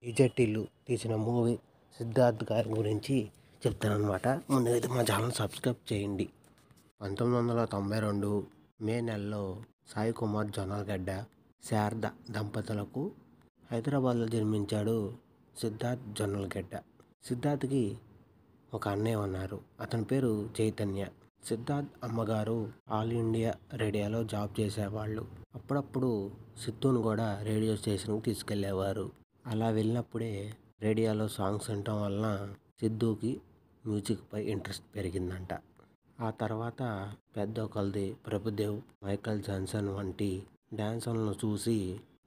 ఈజెట్టిల్లు తీసిన మూవీ సిద్ధార్థ్ గారి గురించి చెప్తానన్నమాట. ముందుగైతే మా ఛానల్ సబ్స్క్రైబ్ చేయండి. 1992 మే నెలలో సాయి కుమార్ జొన్నలగడ్డ, శారద దంపతులకు హైదరాబాద్లో జన్మించాడు సిద్ధార్థ్ జొన్నలగడ్డ. సిద్ధార్థ్కి ఒక అన్నయ్య ఉన్నారు. అతని పేరు చైతన్య. సిద్ధార్థ్ అమ్మగారు ఆల్ ఇండియా రేడియోలో జాబ్ చేసేవాళ్ళు. అప్పుడప్పుడు సిద్ధును కూడా రేడియో స్టేషన్కి తీసుకెళ్లేవారు. అలా వెళ్ళినప్పుడే రేడియోలో సాంగ్స్ వినటం వలన సిద్ధుకి మ్యూజిక్పై ఇంట్రెస్ట్ పెరిగిందంట. ఆ తర్వాత పెద్ద కొలది ప్రభుదేవ్, మైకల్ జాన్సన్ వంటి డ్యాన్సర్లను చూసి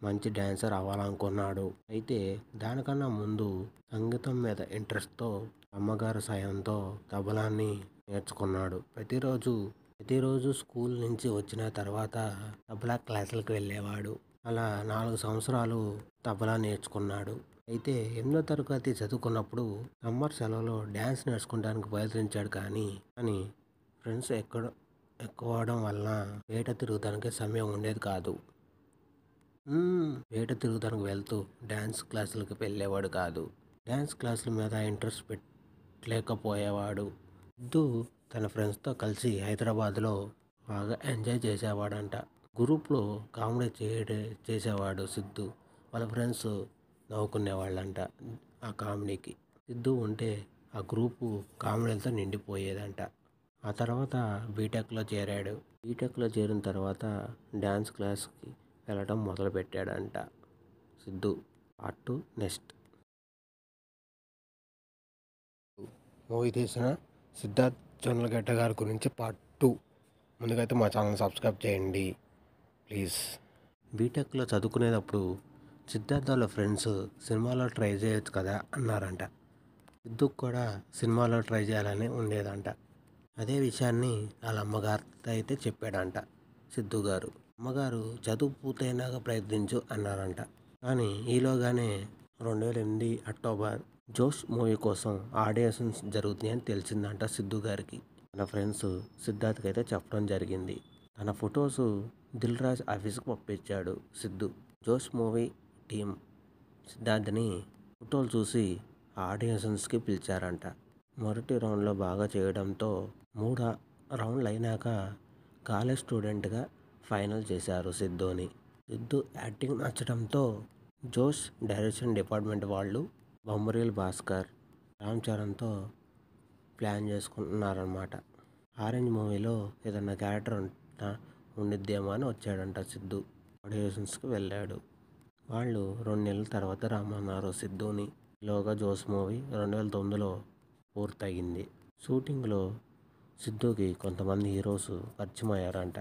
మంచి డ్యాన్సర్ అవ్వాలనుకున్నాడు. అయితే దానికన్నా ముందు సంగీతం మీద ఇంట్రెస్ట్తో అమ్మగారి సాయంతో తబలాన్ని నేర్చుకున్నాడు. ప్రతిరోజు స్కూల్ నుంచి వచ్చిన తర్వాత తబలా క్లాసులకు వెళ్ళేవాడు. అలా 4 సంవత్సరాలు తబలా నేర్చుకున్నాడు. అయితే 8వ తరగతి చదువుకున్నప్పుడు సమ్మర్ సెలవులో డ్యాన్స్ నేర్చుకోవడానికి ప్రయత్నించాడు. కానీ ఫ్రెండ్స్ ఎక్కువడం వలన బయట తిరుగుతానికి సమయం ఉండేది కాదు. బయట తిరుగుతానికి వెళ్తూ డ్యాన్స్ క్లాసులకు వెళ్ళేవాడు కాదు. డ్యాన్స్ క్లాసుల మీద ఇంట్రెస్ట్ పెట్టలేకపోయేవాడు. సిద్ధు తన ఫ్రెండ్స్తో కలిసి హైదరాబాద్లో బాగా ఎంజాయ్ చేసేవాడంట. గ్రూప్లో కామెడీ చేసేవాడు సిద్ధు. వాళ్ళ ఫ్రెండ్స్ నవ్వుకునేవాళ్ళంట ఆ కామెడీకి. సిద్ధు ఉంటే ఆ గ్రూపు కామెడీలతో నిండిపోయేదంట. ఆ తర్వాత బీటెక్లో చేరాడు. బీటెక్లో చేరిన తర్వాత డ్యాన్స్ క్లాస్కి వెళ్ళడం మొదలుపెట్టాడంట సిద్ధు. Part 2 next. మూవీ తీసిన సిద్ధార్థ్ జొన్నలగడ్డ గారి గురించి పార్ట్ 2. ముందుకైతే మా ఛానల్ సబ్స్క్రైబ్ చేయండి ప్లీజ్. బీటెక్లో చదువుకునేటప్పుడు సిద్ధార్థ్ వాళ్ళ ఫ్రెండ్స్ సినిమాలో ట్రై చేయొచ్చు కదా అన్నారంట. సిద్ధుకు కూడా సినిమాలో ట్రై చేయాలని ఉండేదంట. అదే విషయాన్ని వాళ్ళ అమ్మగారితో అయితే చెప్పాడంట సిద్ధు గారు. అమ్మగారు చదువు పూర్తయినాక ప్రయత్నించు అన్నారంట. కానీ ఈలోగానే 2008 అక్టోబర్ జోష్ మూవీ కోసం ఆడిషన్స్ జరుగుతున్నాయని తెలిసిందంట సిద్ధు గారికి. తన ఫ్రెండ్స్ సిద్ధార్థ్కి అయితే చెప్పడం జరిగింది. తన ఫొటోస్ దిల్ రాజ్ ఆఫీస్కి పంపించాడు సిద్ధు. జోష్ మూవీ టీం సిద్ధార్థ్ని ఫోటోలు చూసి ఆడిషన్స్కి పిలిచారంట. మొదటి రౌండ్లో బాగా చేయడంతో 3 రౌండ్లు అయినాక కాలేజ్ స్టూడెంట్గా ఫైనల్ చేశారు సిద్ధుని. సిద్ధు యాక్టింగ్ నచ్చడంతో జోష్ డైరెక్షన్ డిపార్ట్మెంట్ వాళ్ళు బొమ్మరీల్ భాస్కర్, రామ్ చరణ్తో ప్లాన్ చేసుకుంటున్నారన్నమాట. ఆరెంజ్ మూవీలో ఏదన్నా క్యారెక్టర్ ఉండిద్దేమో అని వచ్చాడంట సిద్ధు. ఆడిషన్స్కి వెళ్ళాడు. వాళ్ళు 2 నెలల తర్వాత రమ్మన్నారు సిద్ధుని. ఈలోగా జోష్ మూవీ 2009లో పూర్తయింది. షూటింగ్లో సిద్ధుకి కొంతమంది హీరోస్ పరిచయం అయ్యారంట.